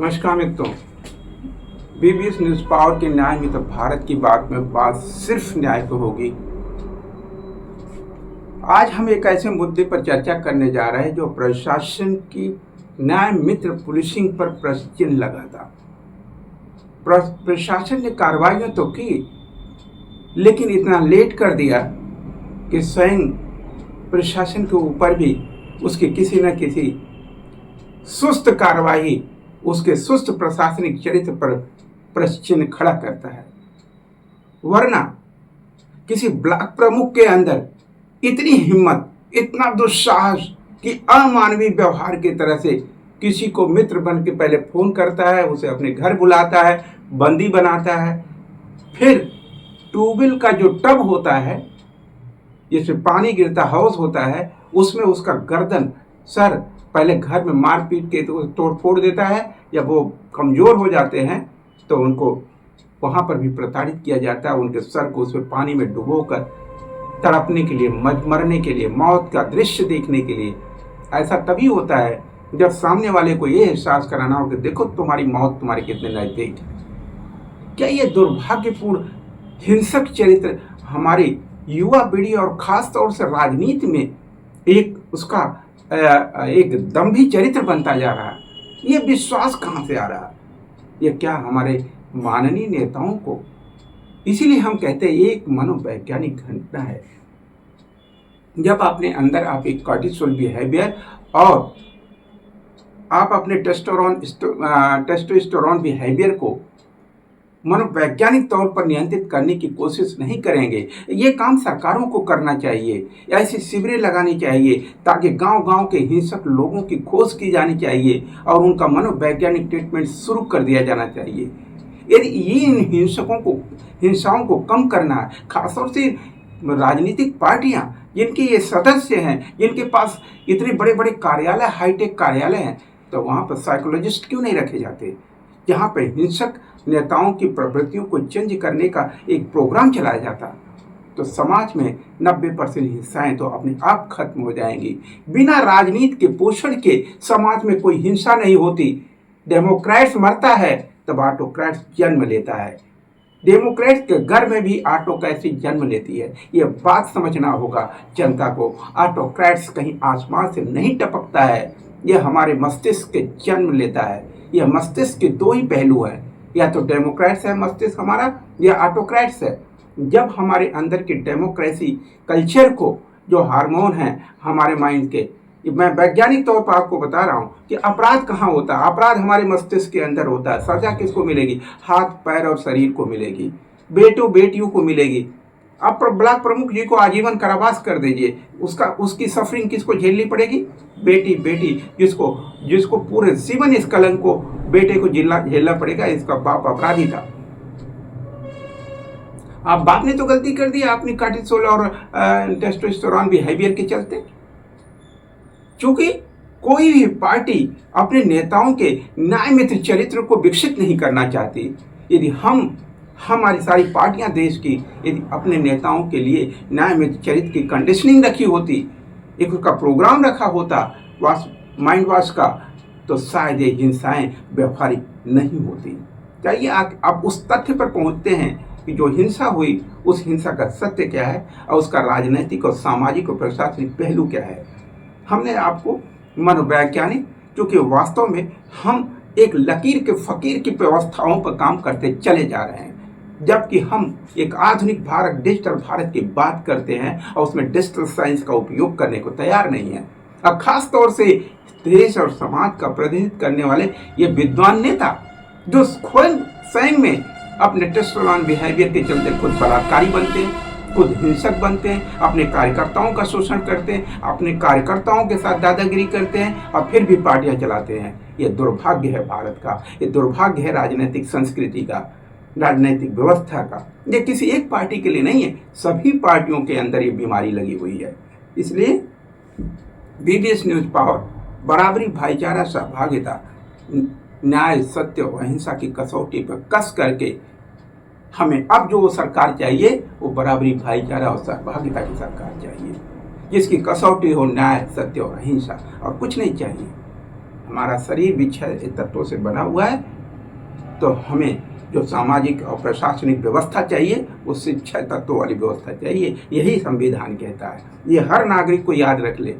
नमस्कार मित्रों। BBS news power के न्याय में तो भारत की बात में बात सिर्फ न्याय पे होगी। आज हम एक ऐसे मुद्दे पर चर्चा करने जा रहे हैं जो प्रशासन की न्याय मित्र पुलिसिंग पर प्रश्न चिन्ह लगा था। प्रशासन ने कार्रवाइयां तो की, लेकिन इतना लेट कर दिया कि स्वयं प्रशासन के ऊपर भी उसकी किसी न किसी सुस्त कार्रवाई, उसके सुस्त प्रशासनिक चरित्र पर प्रश्न चिन्ह खड़ा करता है। वरना किसी ब्लॉक प्रमुख के अंदर इतनी हिम्मत, इतना दुस्साहस कि अमानवीय व्यवहार की तरह से किसी को मित्र बन के पहले फोन करता है, उसे अपने घर बुलाता है, बंदी बनाता है, फिर ट्यूबवेल का जो टब होता है जिसमें पानी गिरता, हाउस होता है, उसमें उसका गर्दन, सर पहले घर में मार पीट के तो तोड़ फोड़ देता है। जब वो कमज़ोर हो जाते हैं तो उनको वहाँ पर भी प्रताड़ित किया जाता है। उनके सर को उसमें पानी में डुबोकर तड़पने के लिए, मरने के लिए, मौत का दृश्य देखने के लिए। ऐसा तभी होता है जब सामने वाले को ये एहसास कराना हो कि देखो तुम्हारी मौत तुम्हारे कितने नज़दीक है। क्या ये दुर्भाग्यपूर्ण हिंसक चरित्र हमारी युवा पीढ़ी और ख़ास तौर से राजनीति में एक उसका एक दम्भी चरित्र बनता जा रहा है? ये विश्वास कहाँ से आ रहा है? ये क्या हमारे माननीय नेताओं को? इसीलिए हम कहते हैं एक मनोवैज्ञानिक घटना है। जब अपने अंदर आप एक कॉर्टिसोल बिहेवियर और आप अपने टेस्टोस्टेरोन बिहेवियर को मनोवैज्ञानिक तौर पर नियंत्रित करने की कोशिश नहीं करेंगे। ये काम सरकारों को करना चाहिए, ऐसी शिविरें लगानी चाहिए ताकि गांव-गांव के हिंसक लोगों की खोज की जानी चाहिए और उनका मनोवैज्ञानिक ट्रीटमेंट शुरू कर दिया जाना चाहिए। यदि इन हिंसाओं को कम करना है, खासतौर से राजनीतिक पार्टियां जिनके ये सदस्य हैं, जिनके पास इतने बड़े बड़े कार्यालय, हाईटेक कार्यालय हैं, तो वहाँ पर साइकोलॉजिस्ट क्यों नहीं रखे जाते? जहाँ पर हिंसक नेताओं की प्रवृत्तियों को चेंज करने का एक प्रोग्राम चलाया जाता तो समाज में 90% हिंसाएं तो अपने आप खत्म हो जाएंगी। बिना राजनीति के पोषण के समाज में कोई हिंसा नहीं होती। डेमोक्रेट्स मरता है तब ऑटोक्रेट्स जन्म लेता है। डेमोक्रेट्स के घर में भी ऑटोक्रेसी जन्म लेती है। ये बात समझना होगा जनता को। ऑटोक्रेट्स कहीं आसमान से नहीं टपकता है, यह हमारे मस्तिष्क के जन्म लेता है। यह मस्तिष्क के दो ही पहलू हैं, या तो डेमोक्रेट्स है मस्तिष्क हमारा, या ऑटोक्रेट्स है। जब हमारे अंदर की डेमोक्रेसी कल्चर को, जो हार्मोन है हमारे माइंड के, मैं वैज्ञानिक तौर पर आपको बता रहा हूँ कि अपराध कहाँ होता है? अपराध हमारे मस्तिष्क के अंदर होता है। सजा किसको मिलेगी? हाथ, पैर और शरीर को मिलेगी, बेटों बेटियों को मिलेगी। आप ब्लॉक प्रमुख जी को आजीवन कारावास कर दीजिए, उसकी सफरिंग किसको झेलनी पड़ेगी? बेटी जिसको पूरे जीवन इस कलंक को बेटे को झेलना पड़ेगा। इसका बाप अपराधी था। आप बाप ने तो गलती कर दी अपनी कॉर्टिसोल और टेस्टोस्टेरोन बिहेवियर के चलते। क्योंकि कोई भी पार्टी अपने नेताओं के न्याय मित्र चरित्र को विकसित नहीं करना चाहती। यदि हमारी सारी पार्टियां देश की यदि अपने नेताओं के लिए न्याय मित्र चरित्र की कंडीशनिंग रखी होती, एक उसका प्रोग्राम रखा होता माइंड वॉश का, तो शायद ये हिंसाएं व्यवहारिक नहीं होती। चाहिए आप उस तथ्य पर पहुंचते हैं कि जो हिंसा हुई उस हिंसा का सत्य क्या है और उसका राजनीतिक और सामाजिक और प्रशासनिक पहलू क्या है। हमने आपको मनोवैज्ञानिक, क्योंकि वास्तव में हम एक लकीर के फकीर की व्यवस्थाओं पर काम करते चले जा रहे हैं, जबकि हम एक आधुनिक भारत, डिजिटल भारत की बात करते हैं और उसमें डिजिटल साइंस का उपयोग करने को तैयार नहीं है। और खास तौर से देश और समाज का प्रतिनिधित्व करने वाले ये विद्वान नेता जो स्वयं में अपने टेस्टोस्टेरोन बिहेवियर के चलते खुद बलात्कारी बनते हैं, खुद हिंसक बनते हैं, अपने कार्यकर्ताओं का शोषण करते हैं, अपने कार्यकर्ताओं के साथ दादागिरी करते हैं और फिर भी पार्टियां चलाते हैं। ये दुर्भाग्य है भारत का, ये दुर्भाग्य है राजनीतिक संस्कृति का, राजनीतिक व्यवस्था का। ये किसी एक पार्टी के लिए नहीं है, सभी पार्टियों के अंदर ये बीमारी लगी हुई है। इसलिए बीबीएस न्यूज पावर बराबरी, भाईचारा, सहभागिता, न्याय, सत्य और अहिंसा की कसौटी पर कस करके हमें अब जो सरकार चाहिए वो बराबरी, भाईचारा और सहभागिता की सरकार चाहिए, जिसकी कसौटी हो न्याय, सत्य और अहिंसा, और कुछ नहीं चाहिए। हमारा शरीर भी 6 तत्वों से बना हुआ है, तो हमें जो सामाजिक और प्रशासनिक व्यवस्था चाहिए वो सिर्फ 6 तत्वों वाली व्यवस्था चाहिए। यही संविधान कहता है। ये हर नागरिक को याद रख ले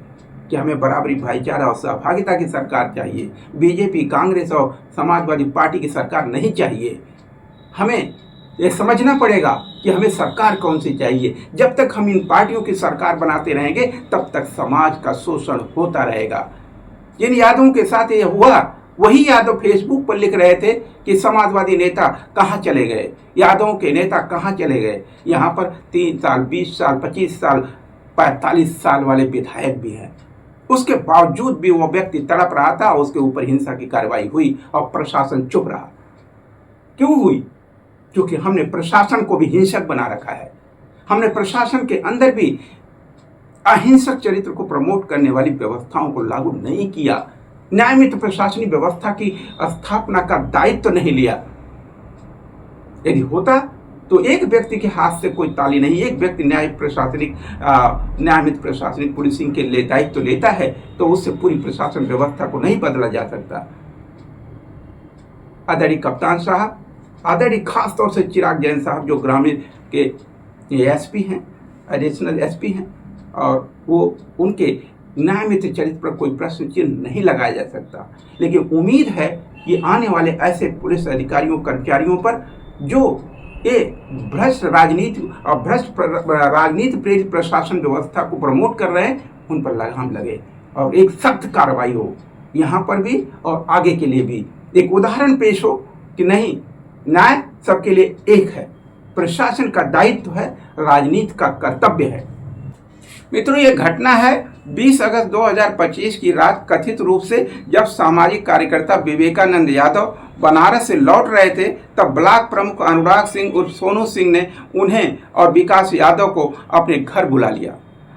कि हमें बराबरी, भाईचारा और सहभागिता की सरकार चाहिए। बीजेपी, कांग्रेस और समाजवादी पार्टी की सरकार नहीं चाहिए। हमें ये समझना पड़ेगा कि हमें सरकार कौन सी चाहिए। जब तक हम इन पार्टियों की सरकार बनाते रहेंगे तब तक समाज का शोषण होता रहेगा। जिन यादवों के साथ ये हुआ, वही यादव फेसबुक पर लिख रहे थे कि समाजवादी नेता कहाँ चले गए, यादवों के नेता कहाँ चले गए। यहाँ पर 3 साल, 20 साल, 25 साल, 45 साल वाले विधायक भी हैं। उसके बावजूद भी वो व्यक्ति तड़प रहा था, उसके ऊपर हिंसा की कार्रवाई हुई और प्रशासन चुप रहा। क्यों हुई? क्योंकि हमने प्रशासन को भी हिंसक बना रखा है। हमने प्रशासन के अंदर भी अहिंसक चरित्र को प्रमोट करने वाली व्यवस्थाओं को लागू नहीं किया। न्यायमित प्रशासनिक व्यवस्था की स्थापना का दायित्व तो नहीं लिया। यदि होता तो एक व्यक्ति के हाथ से कोई ताली नहीं, एक व्यक्ति न्यायमित प्रशासनिक पुलिसिंग के लिए दायित्व तो लेता है तो उससे पूरी प्रशासन व्यवस्था को नहीं बदला जा सकता। आदरणीय कप्तान साहब, आदरणीय खास तौर से चिराग जैन साहब जो ग्रामीण के एसपी हैं, एडिशनल एसपी हैं, और वो उनके न्यायमित चरित्र पर कोई प्रश्न चिन्ह नहीं लगाया जा सकता। लेकिन उम्मीद है कि आने वाले ऐसे पुलिस अधिकारियों, कर्मचारियों पर जो ये भ्रष्ट राजनीति और भ्रष्ट राजनीति प्रेरित प्रशासन व्यवस्था को प्रमोट कर रहे हैं, उन पर लगाम लगे और एक सख्त कार्रवाई हो, यहाँ पर भी और आगे के लिए भी। एक उदाहरण पेश हो कि नहीं, न्याय सबके लिए एक है, प्रशासन का दायित्व है, राजनीति का कर्तव्य है। मित्रों, ये घटना है 20 अगस्त 2025 की रात। कथित रूप से जब सामाजिक कार्यकर्ता विवेकानंद यादव बनारस से लौट रहे थे, तब ब्लॉक प्रमुख अनुराग सिंह उर्फ सोनू सिंह ने उन्हें और विकास यादव को अपने घर बुला लिया।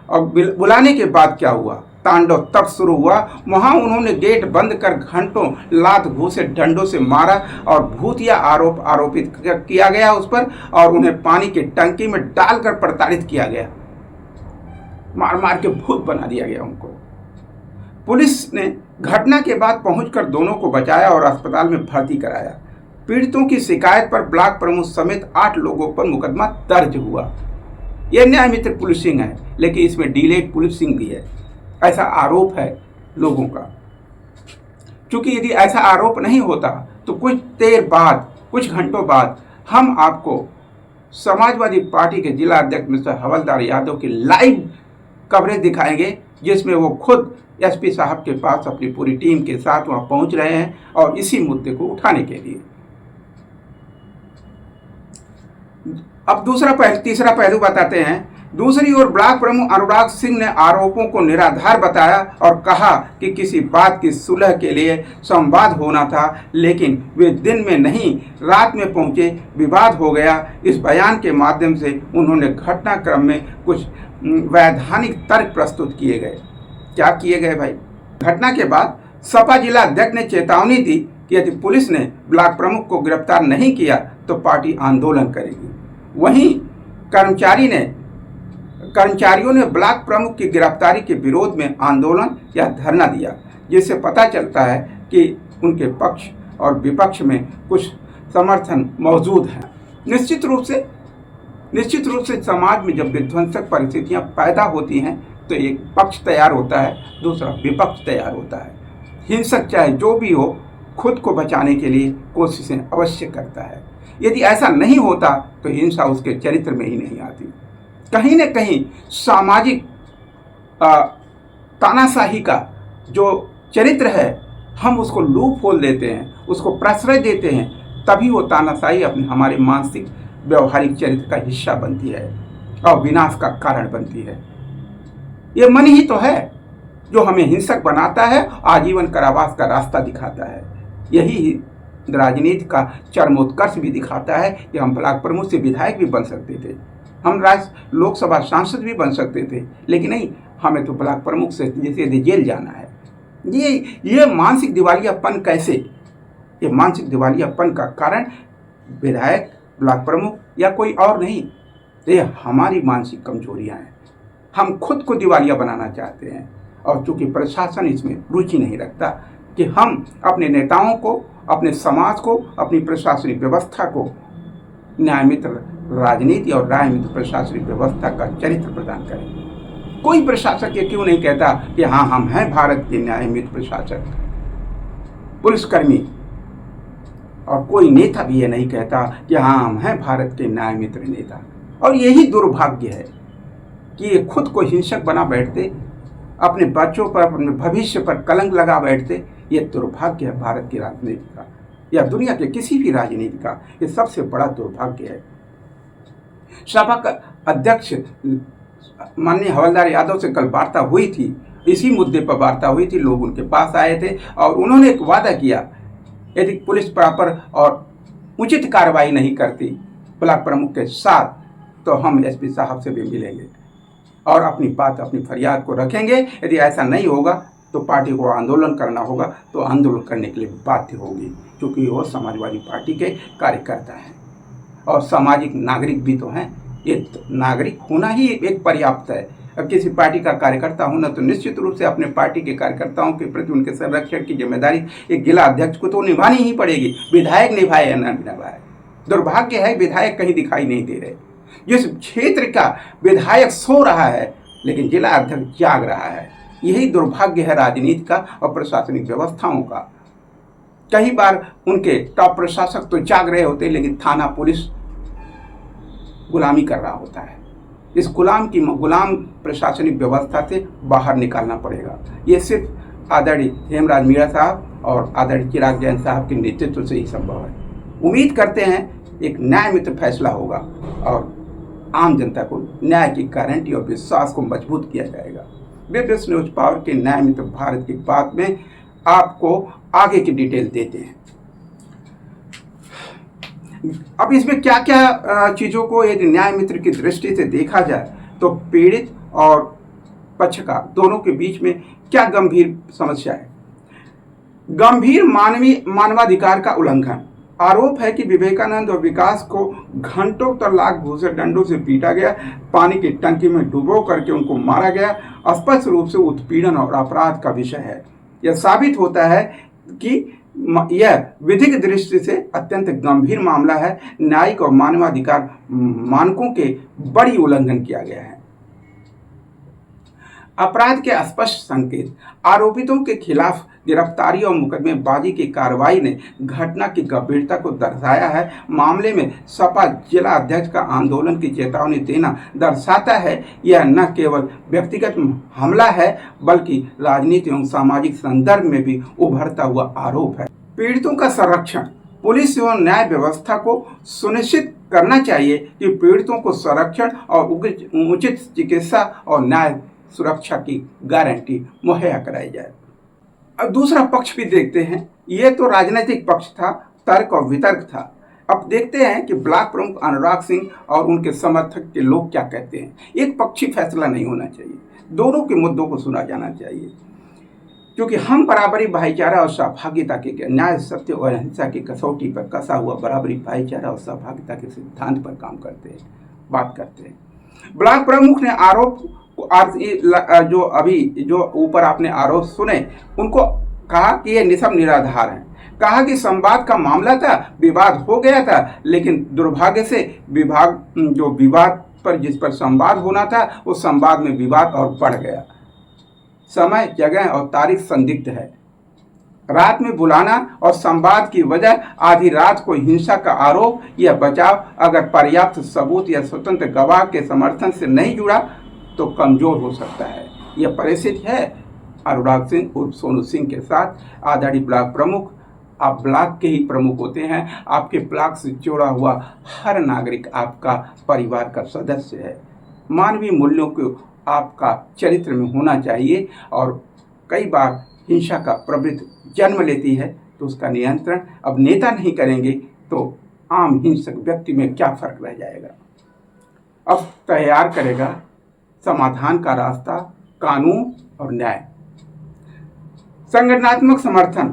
और बुलाने के बाद क्या हुआ, तांडव तब शुरू हुआ। वहां उन्होंने गेट बंद कर घंटों लात घूसे डंडों से मारा और भूतिया आरोपित किया गया उस पर, और उन्हें पानी की टंकी में डालकर प्रताड़ित किया गया। मार मार के भूत बना दिया गया उनको। पुलिस ने घटना के बाद पहुंचकर दोनों को बचाया और अस्पताल में भर्ती कराया। पीड़ितों की शिकायत पर ब्लॉक प्रमुख समेत 8 लोगों पर मुकदमा दर्ज हुआ। यह न्याय मित्र पुलिसिंग है, लेकिन इसमें डिलेड पुलिसिंग भी है, ऐसा आरोप है लोगों का। क्योंकि यदि ऐसा आरोप नहीं होता तो कुछ देर बाद, कुछ घंटों बाद हम आपको समाजवादी पार्टी के जिला अध्यक्ष मिस्टर हवलदार यादव की लाइव कवरेज दिखाएंगे, जिसमें वो खुद एसपी साहब के पास अपनी पूरी टीम के साथ वहां पहुंच रहे हैं और इसी मुद्दे को उठाने के लिए। अब तीसरा पहलू बताते हैं। दूसरी ओर ब्लॉक प्रमुख अनुराग सिंह ने आरोपों को निराधार बताया और कहा कि किसी बात की सुलह के लिए संवाद होना था, लेकिन वे दिन में नहीं रात में पहुंचे, विवाद हो गया। इस बयान के माध्यम से उन्होंने घटनाक्रम में कुछ वैधानिक तर्क प्रस्तुत किए गए। क्या किए गए भाई? घटना के बाद सपा जिला अध्यक्ष ने चेतावनी दी कि यदि पुलिस ने ब्लॉक प्रमुख को गिरफ्तार नहीं किया तो पार्टी आंदोलन करेगी। वहीं कर्मचारियों ने ब्लॉक प्रमुख की गिरफ्तारी के विरोध में आंदोलन या धरना दिया, जिससे पता चलता है कि उनके पक्ष और विपक्ष में कुछ समर्थन मौजूद है। निश्चित रूप से समाज में जब विध्वंसक परिस्थितियां पैदा होती हैं तो एक पक्ष तैयार होता है, दूसरा विपक्ष तैयार होता है। हिंसक चाहे जो भी हो, खुद को बचाने के लिए कोशिशें अवश्य करता है। यदि ऐसा नहीं होता तो हिंसा उसके चरित्र में ही नहीं आती। कहीं न कहीं सामाजिक तानाशाही का जो चरित्र है, हम उसको लूप होल देते हैं, उसको प्रश्रय देते हैं, तभी वो तानाशाही हमारे मानसिक व्यवहारिक चरित्र का हिस्सा बनती है और विनाश का कारण बनती है। ये मन ही तो है जो हमें हिंसक बनाता है, आजीवन कारावास का रास्ता दिखाता है। यही राजनीति का चरमोत्कर्ष भी दिखाता है कि हम ब्लॉक प्रमुख से विधायक भी बन सकते थे, हम लोकसभा सांसद भी बन सकते थे, लेकिन नहीं, हमें तो ब्लॉक प्रमुख से जैसे जेल जाना है। ये मानसिक दिवालियापन कैसे? ये मानसिक दिवालियापन का कारण विधायक, ब्लॉक प्रमुख या कोई और नहीं, ये हमारी मानसिक कमजोरियां हैं। हम खुद को दिवालिया बनाना चाहते हैं और चूंकि प्रशासन इसमें रुचि नहीं रखता, कि हम अपने नेताओं को, अपने समाज को, अपनी प्रशासनिक व्यवस्था को न्यायमित्र राजनीति और न्यायमित्र प्रशासनिक व्यवस्था का चरित्र प्रदान करें। कोई प्रशासक ये क्यों नहीं कहता कि हाँ, हम हैं भारत के न्यायमित्र प्रशासक, पुलिसकर्मी, और कोई नेता भी ये नहीं कहता कि हाँ, हम हैं भारत के न्यायमित्र नेता। और यही दुर्भाग्य है कि ये खुद को हिंसक बना बैठते, अपने बच्चों पर, अपने भविष्य पर कलंक लगा बैठते। ये दुर्भाग्य है भारत की राजनीति का या दुनिया के किसी भी राजनीति का, ये सबसे बड़ा दुर्भाग्य है। सपा का अध्यक्ष माननीय हवलदार यादव से कल वार्ता हुई थी, इसी मुद्दे पर वार्ता हुई थी। लोग उनके पास आए थे और उन्होंने एक वादा किया, यदि पुलिस प्रॉपर और उचित कार्रवाई नहीं करती ब्लॉक प्रमुख के साथ, तो हम एसपी साहब से भी मिलेंगे और अपनी बात, अपनी फरियाद को रखेंगे। यदि ऐसा नहीं होगा तो पार्टी को आंदोलन करना होगा, तो आंदोलन करने के लिए बाध्य होगी, क्योंकि वो समाजवादी पार्टी के कार्यकर्ता हैं और सामाजिक नागरिक भी तो हैं। ये नागरिक होना ही एक पर्याप्त है। अब किसी पार्टी का कार्यकर्ता होना तो निश्चित रूप से अपने पार्टी के कार्यकर्ताओं के प्रति उनके संरक्षण की जिम्मेदारी एक जिला अध्यक्ष को तो निभानी ही पड़ेगी, विधायक निभाए या न निभाए। दुर्भाग्य है विधायक कहीं दिखाई नहीं दे रहे। जिस क्षेत्र का विधायक सो रहा है लेकिन जिला अध्यक्ष जाग रहा है, यही दुर्भाग्य है राजनीति का और प्रशासनिक व्यवस्थाओं का। कई बार उनके टॉप प्रशासक तो जाग रहे होते लेकिन थाना पुलिस गुलामी कर रहा होता है। इस गुलाम प्रशासनिक व्यवस्था से बाहर निकालना पड़ेगा। ये सिर्फ आदरणीय हेमराज मीणा साहब और आदरणीय चिराग जैन साहब के नेतृत्व से ही संभव है। उम्मीद करते हैं एक न्याय मित्र फैसला होगा और आम जनता को न्याय की गारंटी और विश्वास को मजबूत किया जाएगा। वेबस न्यूज पावर के न्याय मित्र भारत की बात में आपको आगे की डिटेल देते हैं। अब इसमें क्या क्या चीज़ों को यदि न्याय मित्र की दृष्टि से देखा जाए तो पीड़ित और पक्षकार दोनों के बीच में क्या गंभीर समस्या है। गंभीर मानवाधिकार का उल्लंघन। आरोप है कि विवेकानंद और विकास को घंटों तक लाख घूसे डंडों से पीटा गया, पानी की टंकी में डुबो करके उनको मारा गया। स्पष्ट रूप से उत्पीड़न और अपराध का विषय है। यह साबित होता है कि यह विधिक दृष्टि से अत्यंत गंभीर मामला है। न्यायिक और मानवाधिकार मानकों के बड़ी उल्लंघन किया गया है। अपराध के स्पष्ट संकेत। आरोपितों के खिलाफ गिरफ्तारी और मुकदमेबाजी की कार्रवाई ने घटना की गंभीरता को दर्शाया है। मामले में सपा जिला अध्यक्ष का आंदोलन की चेतावनी देना दर्शाता है यह न केवल व्यक्तिगत हमला है बल्कि राजनीति एवं सामाजिक संदर्भ में भी उभरता हुआ आरोप है। पीड़ितों का संरक्षण। पुलिस एवं न्याय व्यवस्था को सुनिश्चित करना चाहिए कि पीड़ितों को संरक्षण और उचित चिकित्सा और न्याय सुरक्षा की गारंटी मुहैया कराई जाए। अब दूसरा पक्ष भी देखते हैं। ये तो राजनीतिक पक्ष था, तर्क और वितर्क था। अब देखते हैं कि ब्लॉक प्रमुख अनुराग सिंह और उनके समर्थक के लोग क्या कहते हैं। एक पक्षी फैसला नहीं होना चाहिए, दोनों के मुद्दों को सुना जाना चाहिए, क्योंकि हम बराबरी, भाईचारा और सहभागिता के न्याय, सत्य और अहिंसा की कसौटी पर कसा हुआ बराबरी, भाईचारा और सहभागिता के सिद्धांत पर काम करते हैं, बात करते हैं। ब्लॉक प्रमुख ने आरोप जो ऊपर आपने आरोप सुने उनको कहा कि ये निसब निराधार हैं। कहा कि संवाद का मामला था, विवाद हो गया था, लेकिन दुर्भाग्य से विवाद पर जिस पर संवाद होना था उस संवाद में विवाद और बढ़ गया। समय, जगह और तारीख संदिग्ध है। रात में बुलाना और संवाद की वजह आधी रात को हिंसा का आरोप या बचाव अगर पर्याप्त सबूत या स्वतंत्र गवाह के समर्थन से नहीं जुड़ा तो कमजोर हो सकता है। यह परिस्थिति है अनुराग सिंह उर्फ सोनू सिंह के साथ। आदरणीय ब्लॉक प्रमुख, आप ब्लॉक के ही प्रमुख होते हैं। आपके ब्लॉक से जुड़ा हुआ हर नागरिक आपका परिवार का सदस्य है। मानवीय मूल्यों को आपका चरित्र में होना चाहिए और कई बार हिंसा का प्रवृत्ति जन्म लेती है तो उसका नियंत्रण अब नेता नहीं करेंगे तो आम हिंसक व्यक्ति में क्या फर्क रह जाएगा। अब तैयार करेगा समाधान का रास्ता कानून और न्याय। संगठनात्मक समर्थन।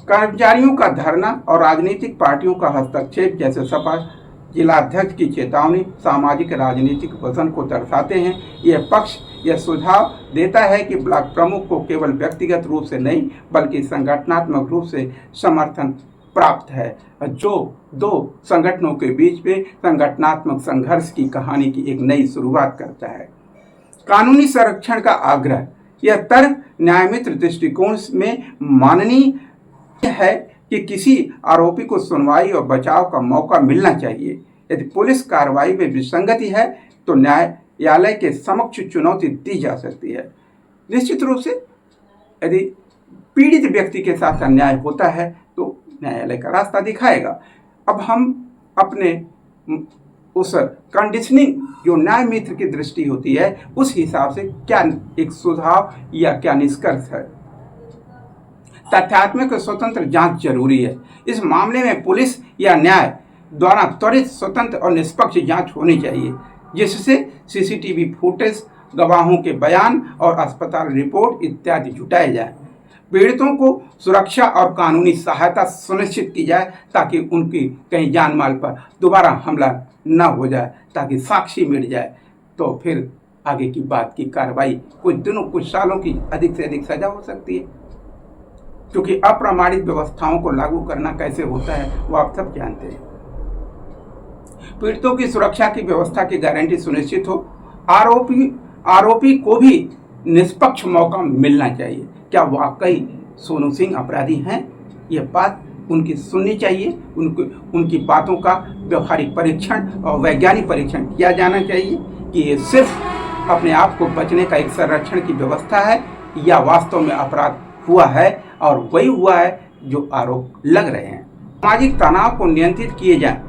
कर्मचारियों का धरना और राजनीतिक पार्टियों का हस्तक्षेप जैसे सपा जिलाध्यक्ष की चेतावनी सामाजिक राजनीतिक वजन को दर्शाते हैं। यह पक्ष यह सुझाव देता है कि ब्लॉक प्रमुख को केवल व्यक्तिगत रूप से नहीं बल्कि संगठनात्मक रूप से समर्थन प्राप्त है, जो दो संगठनों के बीच में संगठनात्मक संघर्ष की कहानी की एक नई शुरुआत करता है। कानूनी संरक्षण का आग्रह। यह तर्क न्यायमित्र दृष्टिकोण में माननीय है कि किसी आरोपी को सुनवाई और बचाव का मौका मिलना चाहिए। यदि पुलिस कार्रवाई में विसंगति है तो न्यायालय के समक्ष चुनौती दी जा सकती है। निश्चित रूप से यदि पीड़ित व्यक्ति के साथ अन्याय होता है तो न्यायालय का रास्ता दिखाएगा। अब हम अपने उस कंडीशनिंग जो न्याय मित्र की दृष्टि होती है उस हिसाब से क्या एक सुझाव या क्या निष्कर्ष है। तथ्यात्मक और स्वतंत्र जांच जरूरी है। इस मामले में पुलिस या न्याय द्वारा त्वरित, स्वतंत्र और निष्पक्ष जांच होनी चाहिए, जिससे सीसीटीवी फुटेज, गवाहों के बयान और अस्पताल रिपोर्ट इत्यादि जुटाए जाए। पीड़ितों को सुरक्षा और कानूनी सहायता सुनिश्चित की जाए ताकि उनकी कहीं जान माल पर दोबारा हमला न हो जाए, ताकि साक्षी मिट जाए तो फिर आगे की बात की कार्रवाई कुछ दिनों कुछ सालों की अधिक से अधिक सजा हो सकती है, क्योंकि अप्रमाणित व्यवस्थाओं को लागू करना कैसे होता है वो आप सब जानते हैं। पीड़ितों की सुरक्षा की व्यवस्था की गारंटी सुनिश्चित हो। आरोपी को भी निष्पक्ष मौका मिलना चाहिए। क्या वाकई सोनू सिंह अपराधी हैं? यह बात उनकी सुननी चाहिए। उनकी बातों का व्यवहारिक परीक्षण और वैज्ञानिक परीक्षण किया जाना चाहिए कि ये सिर्फ अपने आप को बचने का एक संरक्षण की व्यवस्था है या वास्तव में अपराध हुआ है और वही हुआ है जो आरोप लग रहे हैं। सामाजिक तनाव को नियंत्रित किए जाए।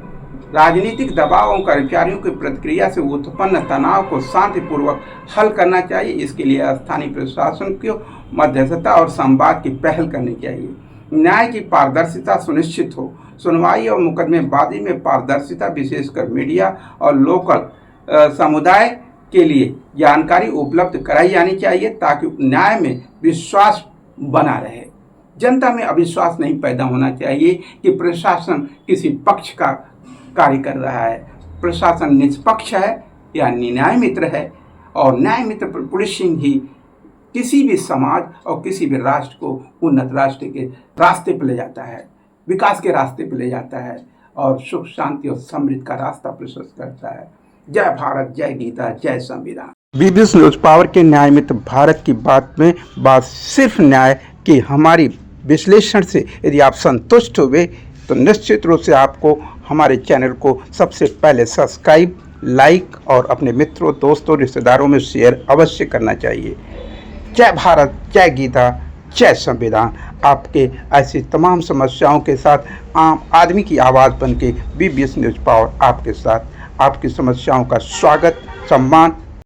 राजनीतिक दबाव और कर्मचारियों की प्रतिक्रिया से उत्पन्न तनाव को शांतिपूर्वक हल करना चाहिए। इसके लिए स्थानीय प्रशासन को मध्यस्थता और संवाद की पहल करनी चाहिए। न्याय की पारदर्शिता सुनिश्चित हो। सुनवाई और मुकदमेबाजी में पारदर्शिता विशेषकर मीडिया और लोकल समुदाय के लिए जानकारी उपलब्ध कराई जानी चाहिए ताकि न्याय में विश्वास बना रहे। जनता में अविश्वास नहीं पैदा होना चाहिए कि प्रशासन किसी पक्ष का कार्य कर रहा है। प्रशासन निष्पक्ष है या न्याय मित्र है, और न्याय मित्र पुलिसिंग ही किसी भी समाज और किसी भी राष्ट्र को उन्नत राष्ट्र के रास्ते पर ले जाता है, विकास के रास्ते पर ले जाता है और सुख शांति और समृद्धि का रास्ता प्रशस्त करता है। जय भारत, जय गीता, जय संविधान। बीबीएस न्यूज पावर के न्याय मित्र भारत की बात में बात सिर्फ न्याय की हमारी विश्लेषण से यदि आप संतुष्ट हुए तो निश्चित रूप से आपको हमारे चैनल को सबसे पहले सब्सक्राइब, लाइक और अपने मित्रों, दोस्तों, रिश्तेदारों में शेयर अवश्य करना चाहिए। जय भारत, जय गीता, जय संविधान। आपके ऐसी तमाम समस्याओं के साथ आम आदमी की आवाज़ बन के बीबीएस न्यूज पावर आपके साथ आपकी समस्याओं का स्वागत, सम्मान